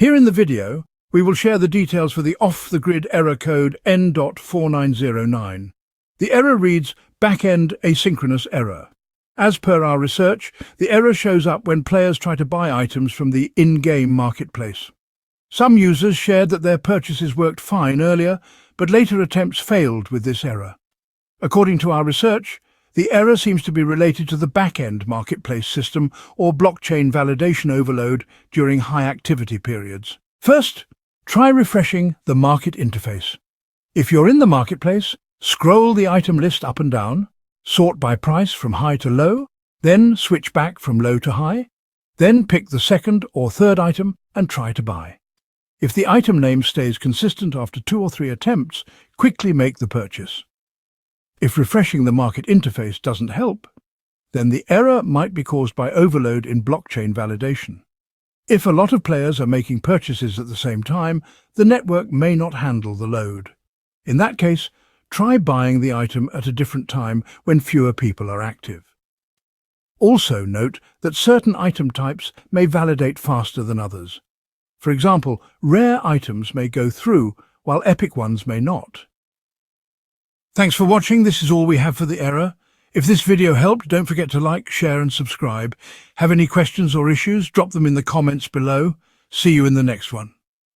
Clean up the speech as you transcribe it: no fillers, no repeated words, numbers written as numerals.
Here in the video, we will share the details for the off-the-grid error code N.4909. The error reads back-end asynchronous error. As per our research, the error shows up when players try to buy items from the in-game marketplace. Some users shared that their purchases worked fine earlier, but later attempts failed with this error. According to our research, the error seems to be related to the back-end marketplace system or blockchain validation overload during high-activity periods. First, try refreshing the market interface. If you're in the marketplace, scroll the item list up and down, sort by price from high to low, then switch back from low to high, then pick the second or third item and try to buy. If the item name stays consistent after 2 or 3 attempts, quickly make the purchase. If refreshing the market interface doesn't help, then the error might be caused by overload in blockchain validation. If a lot of players are making purchases at the same time, the network may not handle the load. In that case, try buying the item at a different time when fewer people are active. Also note that certain item types may validate faster than others. For example, rare items may go through, while epic ones may not. Thanks for watching. This is all we have for the error. If this video helped, don't forget to like, share and subscribe. Have any questions or issues? Drop them in the comments below. See you in the next one.